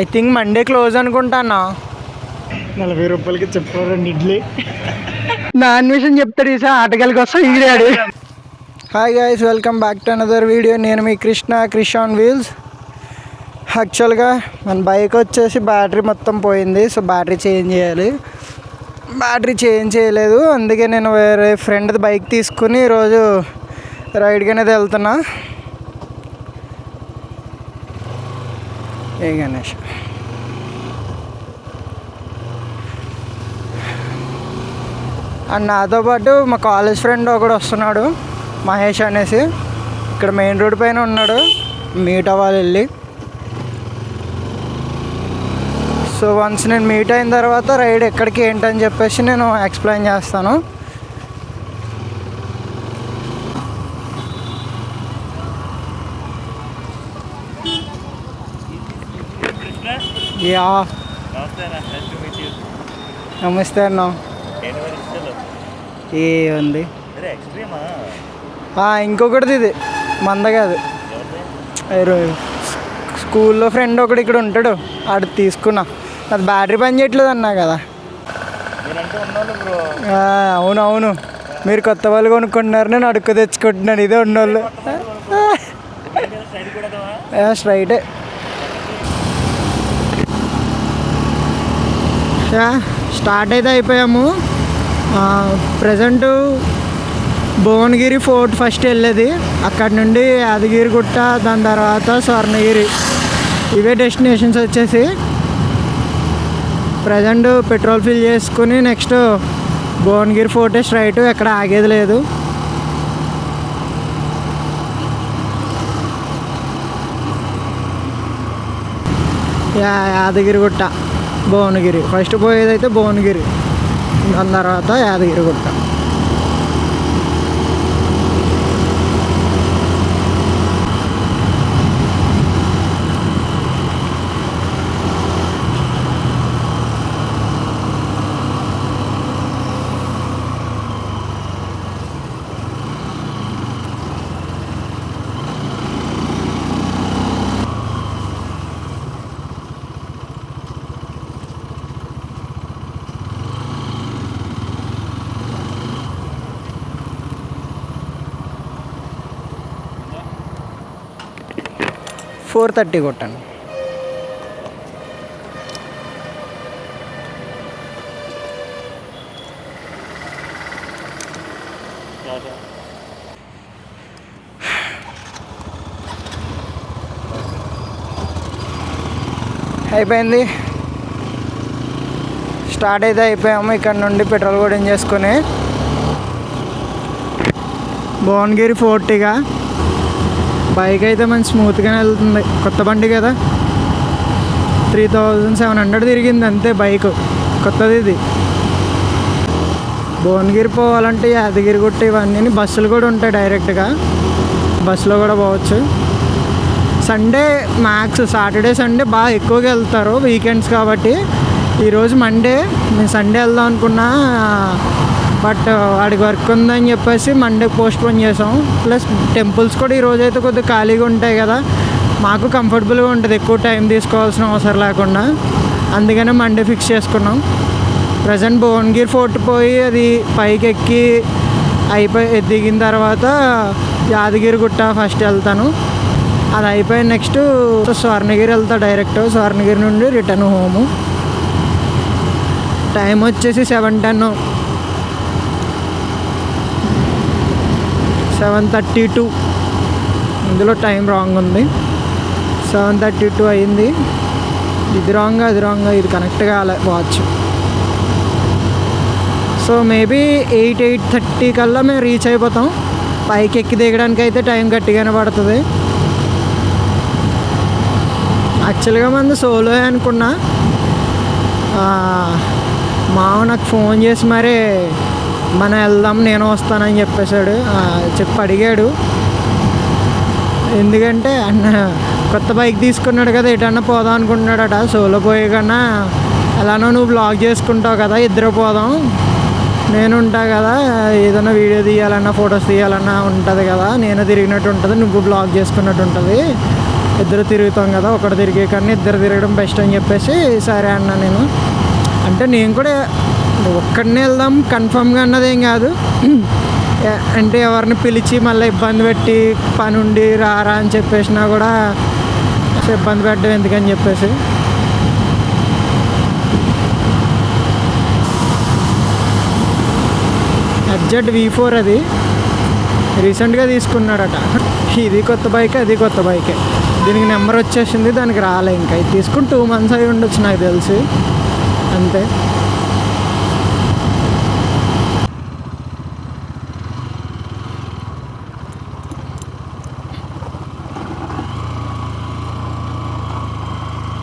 I think Monday close అనుకుంటాను. 40 రూపాయలకి చెప్పారండి ఇడ్లీ. నాన్ విషయం చెప్తాడు ఈసారి ఆటగాళ్ళకి వస్తాం ఈడాడు. Hi guys, welcome back to another video. నేను మీ క్రిష్ ఆన్ వీల్స్. యాక్చువల్గా మన బైక్ వచ్చేసి బ్యాటరీ మొత్తం పోయింది. సో బ్యాటరీ చేంజ్ చేయాలి. బ్యాటరీ చేంజ్ చేయలేదు, అందుకే నేను వేరే ఫ్రెండ్ది బైక్ తీసుకుని ఈరోజు రైడ్కి అనేది వెళ్తున్నా. ఏ గణేష్, అండ్ నాతో పాటు మా కాలేజ్ ఫ్రెండ్ ఒకడు వస్తున్నాడు, మహేష్ అనేసి. ఇక్కడ మెయిన్ రోడ్ పైన ఉన్నాడు, మీట్ అవ్వాలి వెళ్ళి. సో వన్స్ నేను మీట్ అయిన తర్వాత రైడ్ ఎక్కడికి ఏంటని చెప్పేసి నేను ఎక్స్ప్లెయిన్ చేస్తాను. యా, నమస్తే అన్న. ఏ ఉంది ఇంకొకటిది, ఇది మంద కాదు. స్కూల్లో ఫ్రెండ్ ఒకడు ఇక్కడ ఉంటాడు, ఆడు తీసుకున్నా. అది బ్యాటరీ పని చేయట్లేదు అన్నా కదా. అవునవును, మీరు కొత్త వాళ్ళు కొనుక్కుంటున్నారు, నేను అడుక్కు తెచ్చుకుంటున్నాను. ఇదే ఉన్నోళ్ళు. స్ట్రైటే. స్టార్ట్ అయితే అయిపోయాము. ప్రజెంట్ భువనగిరి ఫోర్ట్ ఫస్ట్ వెళ్ళేది, అక్కడ నుండి యాదగిరిగుట్ట, దాని తర్వాత స్వర్ణగిరి. ఇవే డెస్టినేషన్స్ వచ్చేసి. ప్రజెంట్ పెట్రోల్ ఫిల్ చేసుకుని నెక్స్ట్ భువనగిరి ఫోర్టే స్ట్రైట్, ఎక్కడ ఆగేది లేదు. యాదగిరిగుట్ట, భువనగిరి. ఫస్ట్ పోయేదైతే భువనగిరి, దాని తర్వాత యాదగిరిగుట్ట. ఫోర్ 30 కొట్టండి. అయిపోయింది, స్టార్ట్ అయితే అయిపోయాము. ఇక్కడ నుండి పెట్రోల్ కూడా చేసుకుని భువనగిరి ఫోర్ట్గా. బైక్ అయితే మంచి స్మూత్గానే వెళ్తుంది, కొత్త బండి కదా. 3700 తిరిగింది అంతే బైక్, కొత్తది ఇది. భువనగిరి పోవాలంటే యాదగిరిగుట్ట ఇవన్నీ బస్సులు కూడా ఉంటాయి, డైరెక్ట్గా బస్సులో కూడా పోవచ్చు. సండే మ్యాక్స్, సాటర్డే సండే బాగా ఎక్కువగా వెళ్తారు, వీకెండ్స్ కాబట్టి. ఈరోజు మండే, నేను సండే వెళ్దాం అనుకున్నా, బట్ వాడికి వర్క్ ఉందని చెప్పేసి మండే పోస్ట్పోన్ చేసాం. ప్లస్ టెంపుల్స్ కూడా ఈరోజు అయితే కొద్దిగా ఖాళీగా ఉంటాయి కదా, మాకు కంఫర్టబుల్గా ఉంటుంది, ఎక్కువ టైం తీసుకోవాల్సిన అవసరం లేకుండా. అందుకనే మండే ఫిక్స్ చేసుకున్నాం. ప్రజెంట్ భువనగిరి ఫోర్ట్ పోయి అది పైకి ఎక్కి దిగిన తర్వాత యాదగిరిగుట్ట ఫస్ట్ వెళ్తాను. అది అయిపోయి నెక్స్ట్ స్వర్ణగిరి వెళ్తా డైరెక్ట్. స్వర్ణగిరి నుండి రిటర్న్ హోము. టైం వచ్చేసి 7:10, 7:32. ఇందులో టైం రాంగ్ ఉంది, 7:32 అయింది. ఇది రాంగ్, అది రాంగ్, ఇది కనెక్ట్ కాలే వాచ్. సో మేబీ 8:30 కల్లా మేము రీచ్ అయిపోతాం. పైకి ఎక్కి దిగడానికి అయితే టైం గట్టిగానే పడుతుంది. యాక్చువల్గా మంది సోలో అనుకున్నా, మావ నాకు ఫోన్ చేసి మరీ మనం వెళ్దాం నేను వస్తానని చెప్పేశాడు. అడిగాడు, ఎందుకంటే అన్న కొత్త బైక్ తీసుకున్నాడు కదా, ఎటన్నా పోదాం అనుకుంటున్నాడట. సోలో పోయే కన్నా ఎలానో నువ్వు బ్లాగ్ చేసుకుంటావు కదా, ఇద్దరు పోదాం, నేను ఉంటా కదా, ఏదైనా వీడియో తీయాలన్నా ఫొటోస్ తీయాలన్నా ఉంటుంది కదా, నేను తిరిగినట్టు ఉంటుంది, నువ్వు బ్లాగ్ చేసుకున్నట్టు ఉంటుంది, ఇద్దరు తిరుగుతాం కదా, ఒకటి తిరిగే కన్నా ఇద్దరు తిరగడం బెస్ట్ అని చెప్పేసి సరే అన్నా నేను. అంటే నేను కూడా ఒక్కడినే వెళ్దాం కన్ఫామ్గా అన్నది ఏం కాదు. అంటే ఎవరిని పిలిచి మళ్ళీ ఇబ్బంది పెట్టి పని ఉండి రారా అని చెప్పేసినా కూడా ఇబ్బంది పెట్టడం ఎందుకని చెప్పేసి ZV4 అది రీసెంట్గా తీసుకున్నాడట. ఇది కొత్త బైక్, అది కొత్త బైకే. దీనికి నెంబర్ వచ్చేసింది, దానికి రాలే. ఇంకా ఇది తీసుకుని 2 months అయి ఉండొచ్చు నాకు తెలిసి, అంతే.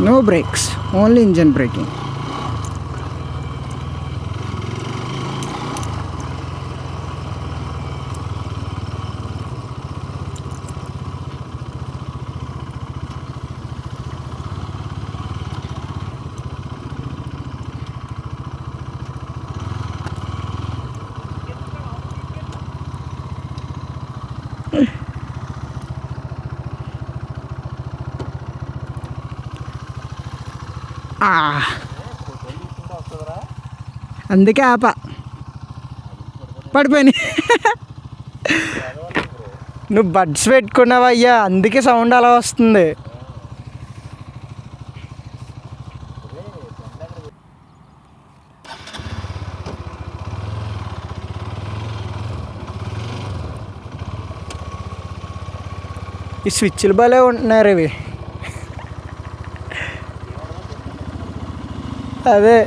No brakes, only engine braking. అందుకే ఆప పడిపోయి. నువ్వు బడ్స్ పెట్టుకున్నావయ్యా, అందుకే సౌండ్ అలా వస్తుంది. ఈ స్విచ్లు భలే ఉంటున్నారు ఇవి. అదే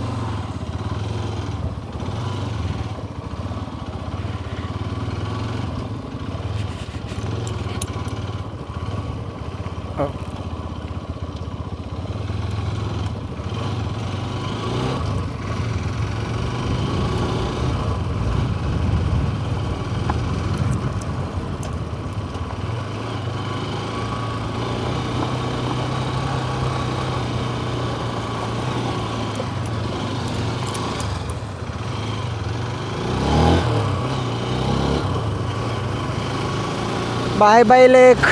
bye bye lake.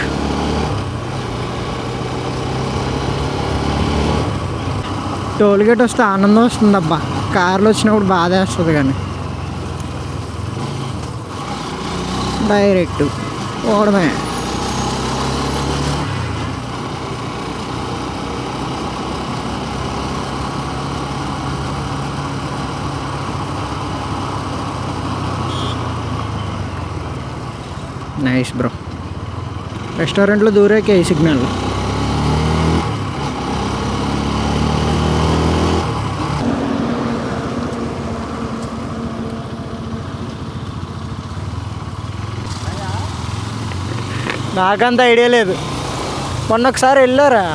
Toll gate వస్తే ఆనందం వస్తుంది అబ్బా, కార్లో వచ్చినప్పుడు బాధ వేస్తుంది. కానీ డైరెక్ట్ ఓడమే. Nice bro. రెస్టారెంట్లో దూరేకే ఈ సిగ్నల్. నాకంత ఐడియా లేదు. మొన్న ఒకసారి వెళ్ళారా,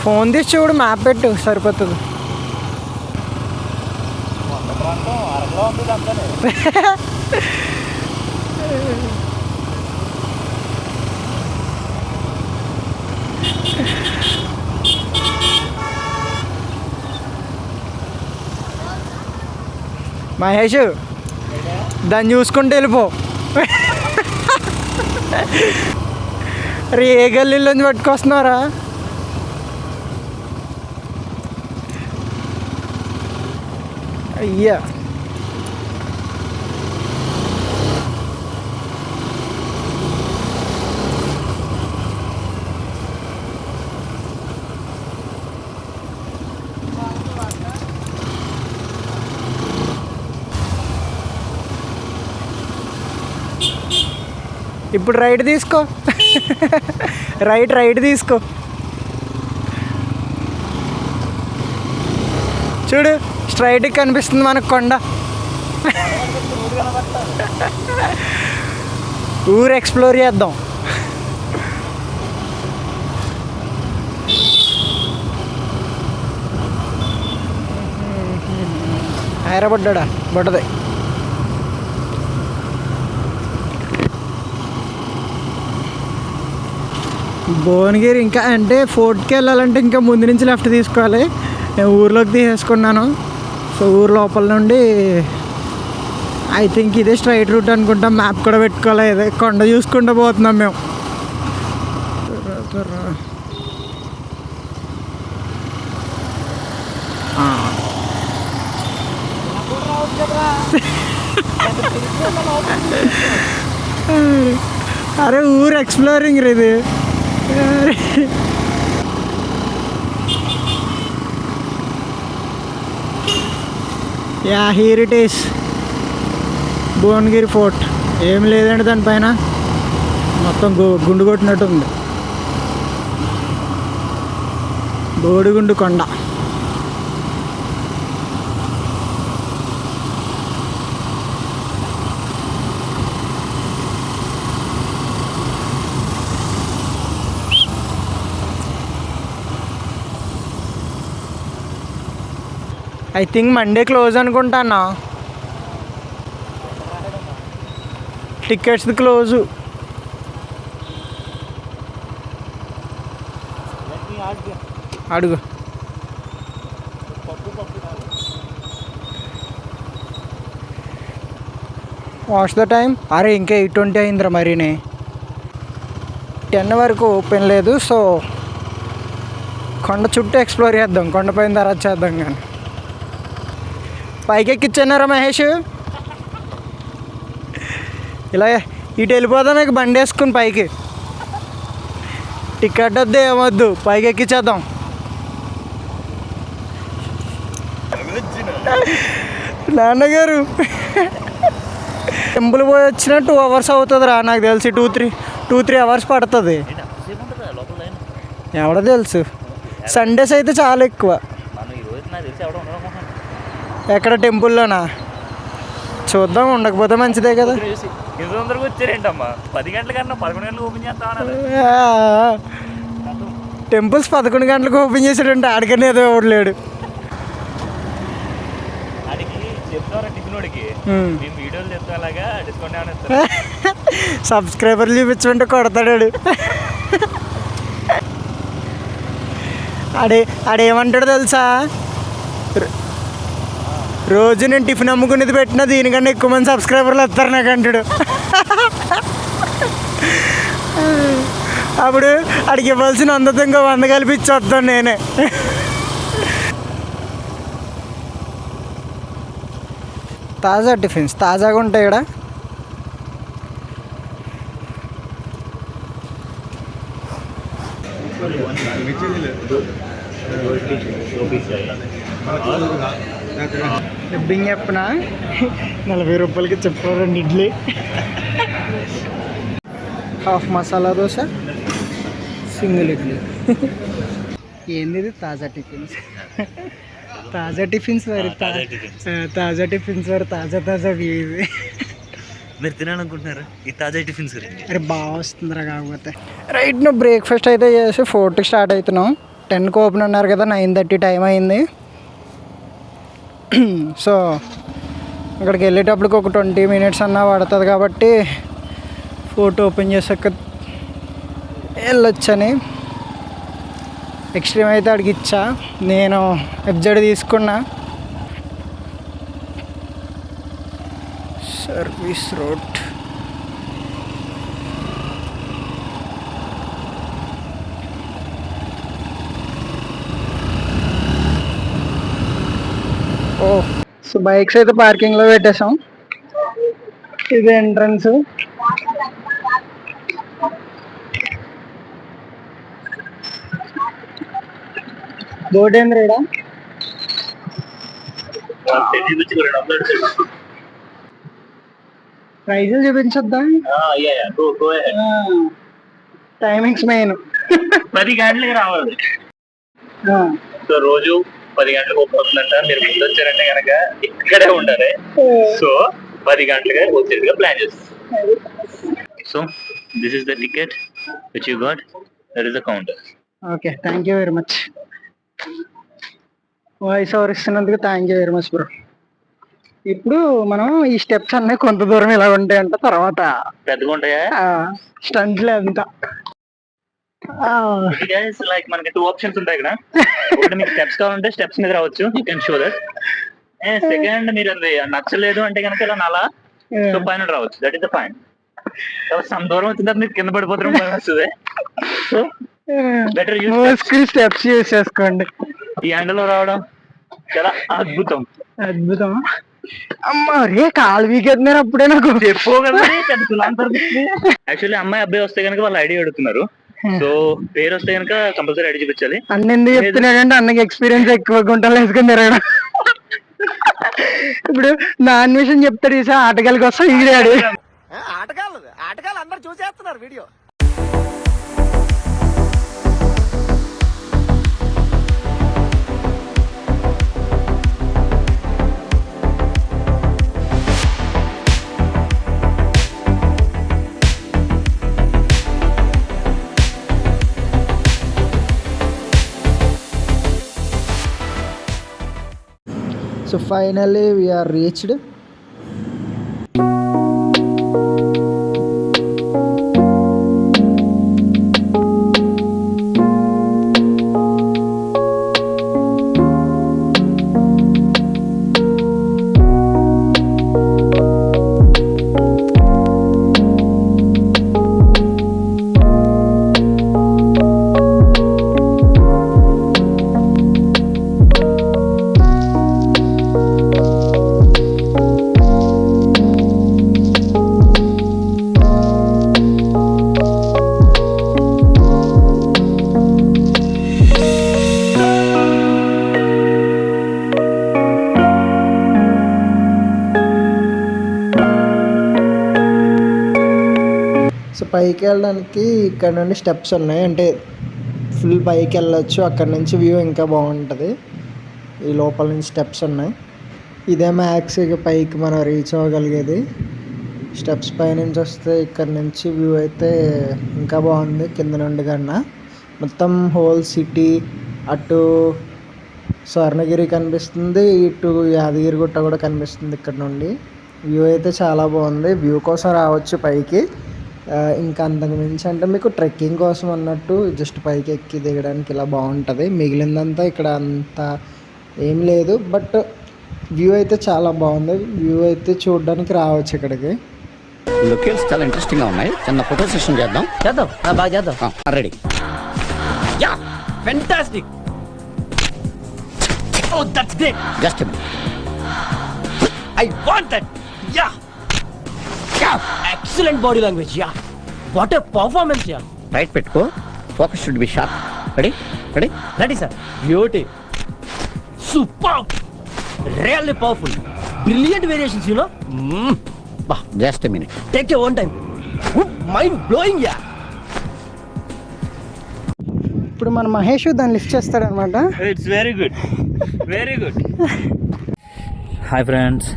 ఫోన్ తీసి చూడు, మ్యాప్ పెట్టు సరిపోతుంది. మహేష్, దాన్ని చూసుకుంటూ వెళ్ళిపో. అరే ఏ గల్లీలోంచి పట్టుకొస్తున్నారా? అయ్యా ఇప్పుడు రైట్ తీసుకో. రైట్ తీసుకో. చూడు స్ట్రైట్గా కనిపిస్తుంది మనకు కొండ. ఊరు ఎక్స్ప్లోర్ చేద్దాం. హైదరాబాద్ బొడ్డది. భువనగిరి ఇంకా అంటే ఫోర్ట్కి వెళ్ళాలంటే ఇంకా ముందు నుంచి లెఫ్ట్ తీసుకోవాలి. నేను ఊర్లోకి తీసేసుకున్నాను. సో ఊరు లోపల నుండి ఐ థింక్ ఇదే స్ట్రైట్ రూట్ అనుకుంటాం. మ్యాప్ కూడా పెట్టుకోవాలి. ఇదే కొండ చూసుకుంటూ పోతున్నాం మేము. చెప్తారా? అరే ఊరు ఎక్స్ప్లోరింగ్ ఇది. Yeah here it is Bhuvanagiri fort. ఏం లేదండి దానిపైన, మొత్తం గుండు కొట్టినట్టు ఉంది. బోడిగుండు కొండ. ఐ థింక్ మండే క్లోజ్ అనుకుంటానా, టికెట్స్ క్లోజు. అడుగు. What's the time? అరే ఇంకా 8:20 అయిందిరా మరీనే. 10 వరకు ఓపెన్ లేదు. సో కొండ చుట్టూ ఎక్స్ప్లోర్ చేద్దాం, కొండపైన తర్వాత చేద్దాం. కానీ పైకి ఎక్కిచ్చానారా మహేష్? ఇలా ఇటు వెళ్ళిపోదాం, ఇక బండి వేసుకుని పైకి. టికెట్ వద్దు ఏమొద్దు, పైకి ఎక్కిచ్చేద్దాం. నాన్నగారు టెంపుల్ పోయి వచ్చిన 2 hours అవుతుంది రా, నాకు తెలిసి 2-3 hours పడుతుంది. ఎవడో తెలుసు. సండేస్ అయితే చాలా ఎక్కువ. ఎక్కడ టెంపుల్లోనా? చూద్దాం, ఉండకపోతే మంచిదే కదా. టెంపుల్స్ 11 గంటలకు ఓపెన్ చేసాడంటే ఆడికనే ఏదో ఇవ్వట్లేడు. సబ్స్క్రైబర్లు చూపించమంటే కొడతాడు. ఆడేమంటాడు తెలుసా? రోజు నేను టిఫిన్ అమ్ముకునేది పెట్టినా దీనికన్నా ఎక్కువ మంది సబ్స్క్రైబర్లు వస్తారు నాకు అంటాడు. అప్పుడు ఆడికి ఇవ్వాల్సిన 100 ఇంకో 100 కలిపించి వస్తాను నేనే. తాజా టిఫిన్స్ తాజాగా ఉంటాయి ఇక్కడ. డబ్బింగ్ చెప్పనా? 40 రూపాయలకి చెప్పారు 2 ఇడ్లీ, హాఫ్ మసాలా దోశ, సింగిల్ ఇడ్లీ. ఏంది ఇది? తాజా టిఫిన్స్. తాజా టిఫిన్స్ వారి తాజా టిఫిన్స్ వారి తాజా ఇవి మీరు తినాలనుకుంటున్నారు ఈ తాజా టిఫిన్స్? అరే బాగా వస్తుందిరా. కాకపోతే రైట్, నువ్వు బ్రేక్ఫాస్ట్ అయితే చేసి 4కి స్టార్ట్ అవుతున్నావు. 10కి ఓపెన్ అన్నారు కదా, 9:30 టైం అయింది. సో అక్కడికి వెళ్ళేటప్పటికి ఒక 20 minutes అన్నా పడుతుంది కాబట్టి ఫోర్ట్ ఓపెన్ చేసాక వెళ్ళొచ్చని. ఎక్స్ట్రీమ్ అయితే అడిగి ఇచ్చా, నేను ఎఫ్జెడ్ తీసుకున్నా. Service road. Oh so bikes అయితే పార్కింగ్లో పెట్టేసాం. ఇది ఎంట్రన్స్. బోర్డు ఏంది రేడా? ప్రైజులు చూపించొద్దా? Timings main. 10 గంటలకి రావాలి. సో రోజు 10 గంటలకు పోతుందంట. మీరు ముందు వచ్చారంటే కనుక ఇక్కడే ఉండాలి. సో 10 గంటలుగా వచ్చేట్టుగా ప్లాన్ చేస్తాం. So this is the ticket which you got. That is the counter. Okay, thank you very much. Voice over ఇస్తున్నందుకు thank you very much bro. ఇప్పుడు మనం ఈ స్టెప్స్ అన్నీ కొంత దూరం ఇలా ఉంటాయంట, తర్వాత పెద్దగా ఉంటాయా స్టంట్లు అంతా. లైక్ మనకి 2 ఆప్షన్స్ ఉంటాయి ఇక్కడ. ఒకటి మీకు స్టెప్స్ కావాలంటే స్టెప్స్ మీద రావచ్చు, you can show that. Second మీరు అది నచ్చలేదు అంటే కనుక ఇలా నలా సో పైన రావచ్చు. That is the point. Some దూరం వచ్చిన తర్వాత మీరు కింద పడిపోతారు వస్తుంది. సో బెటర్ స్టెప్స్ యూస్ చేసుకోండి. ఈ హ్యాండిల్ రావడం చాలా అద్భుతం. అద్భుతం. అమ్మ రే కాలు వీకెత్తున్నారు అప్పుడే నాకు చెప్పు కదా. యాక్చువల్లీ అమ్మాయి అబ్బాయి వస్తే కనుక వాళ్ళు ఐడి అడుగుతున్నారు. సో పేరు వస్తే కనుక కంపల్సరీ ఐడి చూపించాలి. అన్న ఎందుకు చెప్తున్నాడంటే అన్నకి ఎక్స్పీరియన్స్ ఎక్కువ గుంటలు వేసుకుని తిరగడం. ఇప్పుడు నా అన్వేషణ చెప్తాడు ఈసా ఆటగాళ్ళకి వస్తా ఈడాడు. ఆటగాళ్ళు అందరు చూసేస్తున్నారు video. So finally we are reached. So పైకి వెళ్ళడానికి ఇక్కడ నుండి స్టెప్స్ ఉన్నాయి, అంటే ఫుల్ పైకి వెళ్ళొచ్చు. అక్కడ నుంచి వ్యూ ఇంకా బాగుంటుంది. ఈ లోపల నుంచి స్టెప్స్ ఉన్నాయి. ఇదే మ్యాక్స్ ఇక పైకి మనం రీచ్ అవ్వగలిగేది. స్టెప్స్ పై నుంచి వస్తే ఇక్కడ నుంచి వ్యూ అయితే ఇంకా బాగుంది కింద నుండి కన్నా. మొత్తం హోల్ సిటీ, అటు స్వర్ణగిరి కనిపిస్తుంది, ఇటు యాదగిరిగుట్ట కూడా కనిపిస్తుంది ఇక్కడ నుండి. వ్యూ అయితే చాలా బాగుంది. వ్యూ కోసం రావచ్చు పైకి. ఇంకా అంతకు మించి అంటే మీకు ట్రెక్కింగ్ కోసం అన్నట్టు జస్ట్ పైకి ఎక్కి దిగడానికి ఇలా బాగుంటుంది. మిగిలిందంతా ఇక్కడ అంత ఏం లేదు, బట్ వ్యూ అయితే చాలా బాగుంది. వ్యూ అయితే చూడడానికి రావచ్చు ఇక్కడికి. లొకేషన్స్ చాలా ఇంట్రెస్టింగ్ గా ఉన్నాయి. చిన్న ఫోటో సెషన్ చేద్దాం. బాగా చేద్దాం. Ready. Yeah fantastic. Oh that's great. Just I want that. Yeah excellent body language. Yeah what a performance. Yeah right పెట్టుకో. Focus should be sharp. Ready ready ready sir. Beauty super really powerful brilliant variations you know. బా just a minute take your own time. Mind blowing. Yeah ఇప్పుడు మన మహేష్ దాన్ని lift చేస్తాడనమాట. It's very good, very good. Hi friends.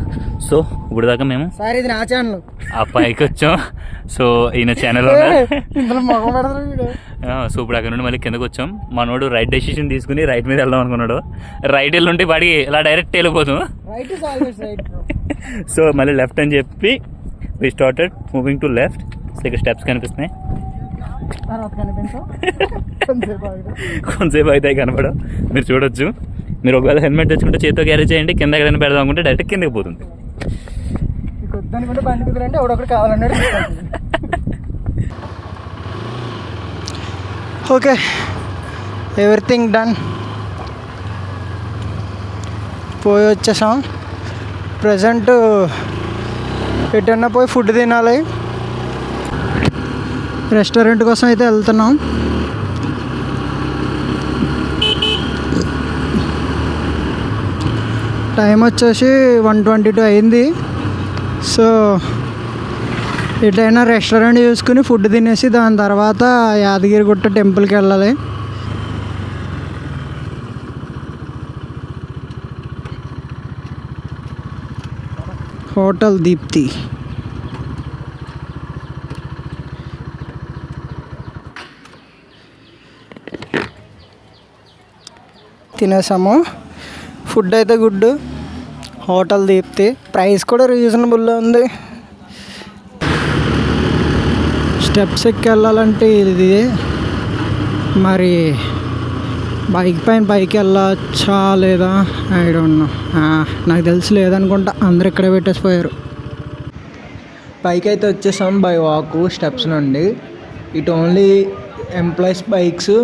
So ఇప్పుడు దాకా మేము sir ఇది నా ఛానల్ ఆ పైకి వచ్చాం. సో ఈయన ఛానల్ సో ఇప్పుడు అక్కడ నుండి మళ్ళీ కిందకు వచ్చాం. మనోడు రైట్ డెసిషన్ తీసుకుని రైట్ మీద వెళ్దాం అనుకున్నాడు. రైట్ వెళ్ళుంటే వాడికి ఇలా డైరెక్ట్ వెళ్ళిపోతాం. సో మళ్ళీ లెఫ్ట్ అని చెప్పి we started moving to left. So ఇక్కడ స్టెప్స్ కనిపిస్తున్నాయి. కొంతసేపు అయితే కనపడవు, మీరు చూడొచ్చు. మీరు ఒకవేళ హెల్మెట్ తెచ్చుకుంటే చేతితో క్యారీ చేయండి. కింద ఎక్కడైనా పెడదాం అనుకుంటే డైరెక్ట్ కిందకి పోతుంది. Okay everything done. పోయి వచ్చేసాం. ప్రజెంట్ ఎటన్నా పోయి ఫుడ్ తినాలి. రెస్టారెంట్ కోసం అయితే వెళ్తున్నాం. టైం వచ్చేసి 1:22 అయింది. సో ఎటైనా రెస్టారెంట్ చూసుకుని ఫుడ్ తినేసి దాని తర్వాత యాదగిరిగుట్ట టెంపుల్కి వెళ్ళాలి. హోటల్ దీప్తి. తినేసాము. ఫుడ్ అయితే గుడ్. హోటల్ దీప్తి. ప్రైస్ కూడా రీజనబుల్లో ఉంది. స్టెప్స్ ఎక్కి వెళ్ళాలంటే ఇది మరి బైక్ పైన పైకి వెళ్ళచ్చా లేదా ఐ డోంట్ నో. నాకు తెలిసి లేదనుకుంటా. అందరు ఇక్కడే పెట్టేసిపోయారు. పైకి అయితే వచ్చేసాం బై వాక్ స్టెప్స్ నుండి. ఇటు ఓన్లీ ఎంప్లాయీస్ బైక్స్,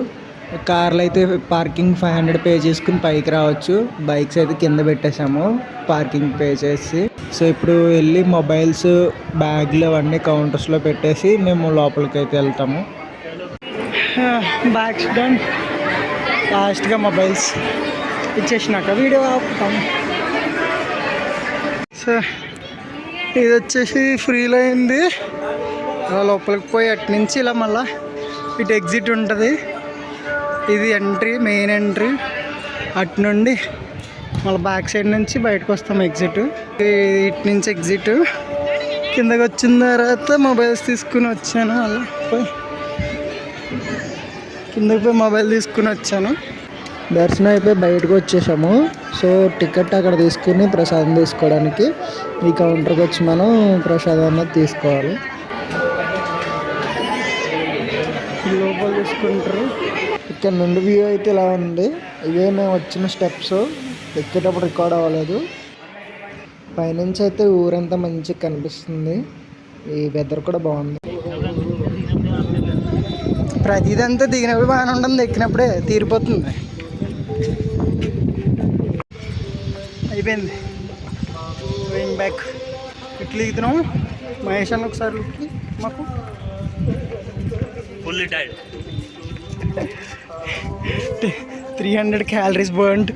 కార్లు అయితే పార్కింగ్ 500 పే చేసుకుని పైకి రావచ్చు. బైక్స్ అయితే కింద పెట్టేసాము పార్కింగ్ పే చేసి. సో ఇప్పుడు వెళ్ళి మొబైల్స్, బ్యాగ్లు అవన్నీ కౌంటర్స్లో పెట్టేసి మేము లోపలికి అయితే వెళ్తాము. Bags done. లాస్ట్గా మొబైల్స్ ఇచ్చేసినాక వీడియో ఆపుతాం. సో ఇది వచ్చేసి ఫ్రీలో అయింది. అలా లోపలికి పోయి అటు నుంచి ఇలా మళ్ళీ ఇటు ఎగ్జిట్ ఉంటుంది. ఇది ఎంట్రీ, మెయిన్ ఎంట్రీ. అటు నుండి మళ్ళీ బ్యాక్ సైడ్ నుంచి బయటకు వస్తాం ఎగ్జిట్. ఇటు నుంచి ఎగ్జిట్. కిందకి వచ్చిన తర్వాత మొబైల్స్ తీసుకుని వచ్చాను. అలా పోయి కిందకి పోయి మొబైల్ తీసుకుని వచ్చాను. దర్శనం అయిపోయి బయటకు వచ్చేసాము. సో టికెట్ అక్కడ తీసుకుని ప్రసాదం తీసుకోవడానికి ఈ కౌంటర్కి వచ్చి మనం ప్రసాదం అన్నది తీసుకోవాలి. లోపల తీసుకుంటారు. ఇక్కడ నుండి వ్యూ అయితే ఇలా ఉంది. ఇవే మేము వచ్చిన స్టెప్స్. ఎక్కేటప్పుడు రికార్డ్ అవ్వలేదు. పైనుంచి అయితే ఊరంతా మంచిగా కనిపిస్తుంది. ఈ వెదర్ కూడా బాగుంది. ప్రతిదంతా దిగినప్పుడు బాగానే ఉంటుంది, ఎక్కినప్పుడే తీరిపోతుంది. అయిపోయింది. Going back. ఇట్లా దిగుతున్నాం. మహేష్ అన్న ఒకసారి లుక్కి మాకు fully tired. 300 calories burned,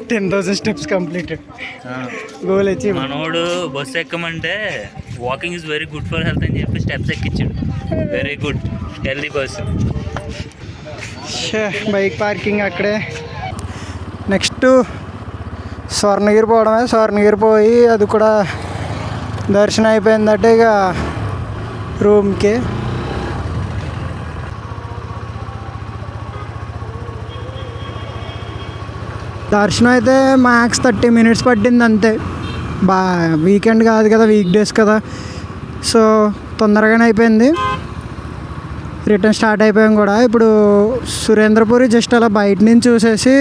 10,000 steps completed. Goal achieve. మనోడు బస్సు ఎక్కమంటే walking is very good for health అని చెప్పి స్టెప్స్ ఎక్కించాడు. Very good, healthy person. Bike parking అక్కడే. నెక్స్ట్ స్వర్ణగిరి పోవడమే. స్వర్ణగిరి పోయి అది కూడా దర్శనం అయిపోయిందంటే ఇక రూమ్కి. దర్శనం అయితే మ్యాక్స్ 30 minutes పట్టింది అంతే. వీకెండ్ కాదు కదా, వీక్ డేస్ కదా. సో తొందరగానే అయిపోయింది. రిటర్న్ స్టార్ట్ అయిపోయాం కూడా. ఇప్పుడు సురేంద్రపురి జస్ట్ అలా బయట నుంచి చూసేసి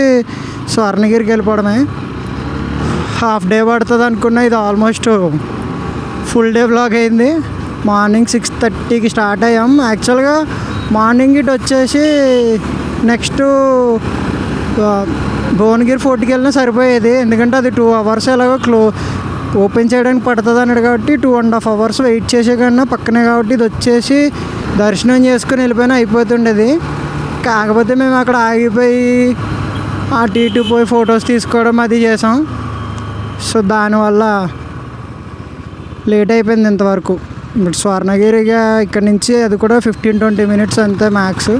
స్వర్ణగిరికి వెళ్ళిపోవడమే. హాఫ్ డే పడుతుంది అనుకున్నా, ఇది ఆల్మోస్ట్ ఫుల్ డే బ్లాక్ అయింది. మార్నింగ్ 6:30కి స్టార్ట్ అయ్యాం. యాక్చువల్గా మార్నింగ్ ఇటు వచ్చేసి నెక్స్ట్ భువనగిరి ఫోర్ట్కి వెళ్ళినా సరిపోయేది. ఎందుకంటే అది 2 hours ఎలాగో ఓపెన్ చేయడానికి పడుతుంది అన్నాడు కాబట్టి 2.5 hours వెయిట్ చేసే కన్నా పక్కనే కాబట్టి ఇది వచ్చేసి దర్శనం చేసుకుని వెళ్ళిపోయినా అయిపోతుండేది. కాకపోతే మేము అక్కడ ఆగిపోయి అటు ఇటు పోయి ఫొటోస్ తీసుకోవడం అది చేసాం. సో దానివల్ల లేట్ అయిపోయింది ఇంతవరకు. ఇప్పుడు స్వర్ణగిరిగా ఇక్కడ నుంచి అది కూడా 15-20 minutes అంతే మ్యాక్స్.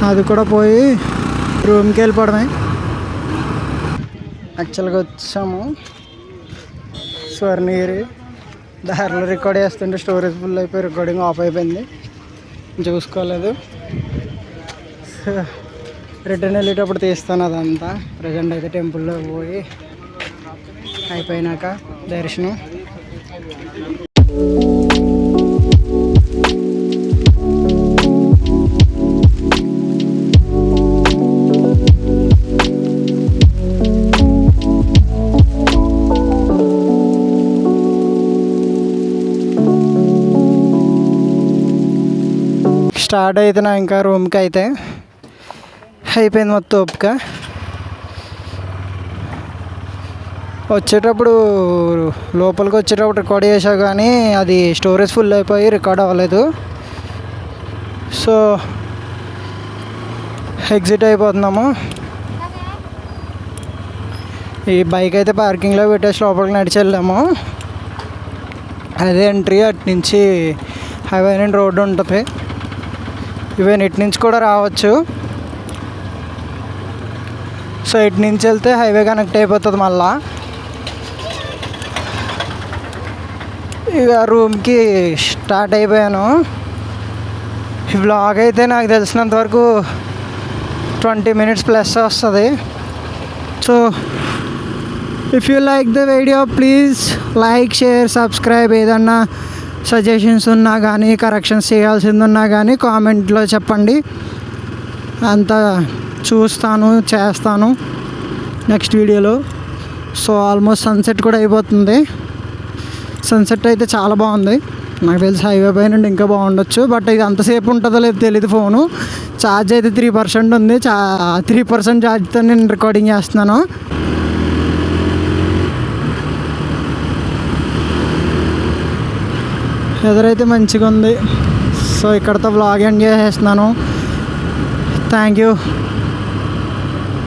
అది కూడా పోయి రూమ్కి వెళ్ళిపోవడమే. యాక్చువల్గా వచ్చాము స్వర్ణగిరి. దారిలో రికార్డ్ చేస్తుంటే స్టోరేజ్ ఫుల్ అయిపోయి రికార్డింగ్ ఆఫ్ అయిపోయింది, చూసుకోలేదు. రిటర్న్ వెళ్ళేటప్పుడు తీస్తాను అదంతా. ప్రజెంట్ అయితే టెంపుల్లో పోయి అయిపోయినాక దర్శనం. స్టార్ట్ అవుతున్నా ఇంకా రూమ్కి అయితే అయిపోయింది మొత్తం ఓపిక. వచ్చేటప్పుడు లోపలికి వచ్చేటప్పుడు రికార్డ్ చేసా కానీ అది స్టోరేజ్ ఫుల్ అయిపోయి రికార్డ్ అవ్వలేదు. సో ఎగ్జిట్ అయిపోతున్నాము. ఈ బైక్ అయితే పార్కింగ్లో పెట్టేసి లోపలికి నడిచి వెళ్ళాము. అదే ఎంట్రీ. అటు నుంచి హైవే నుండి రోడ్డు ఉంటుంది. ఈవెన్ ఇటు నుంచి కూడా రావచ్చు. సో ఇటు నుంచి వెళ్తే హైవే కనెక్ట్ అయిపోతుంది మళ్ళా. ఇక రూమ్కి స్టార్ట్ అయిపోయాను. ఈ వ్లాగ్ అయితే నాకు తెలిసినంత వరకు 20 minutes ప్లస్ వస్తుంది. So if you like the video please like, share, subscribe. ఏదన్నా సజెషన్స్ ఉన్నా కానీ, కరెక్షన్స్ చేయాల్సింది ఉన్నా కానీ కామెంట్లో చెప్పండి. అంతా చూస్తాను, చేస్తాను నెక్స్ట్ వీడియోలో. సో ఆల్మోస్ట్ సన్సెట్ కూడా అయిపోతుంది. సన్సెట్ అయితే చాలా బాగుంది. నాకు తెలిసి హైవే పై నుండి ఇంకా బాగుండొచ్చు, బట్ ఇది అంతసేపు ఉంటుందో లేదో తెలియదు. ఫోను ఛార్జ్ అయితే 3% ఉంది. 3% ఛార్జ్తో నేను రికార్డింగ్ చేస్తున్నాను. ఎదురైతే మంచిగా ఉంది. సో ఇక్కడతో వ్లాగ్ ఎండ్ చేసేస్తున్నాను. Thank you.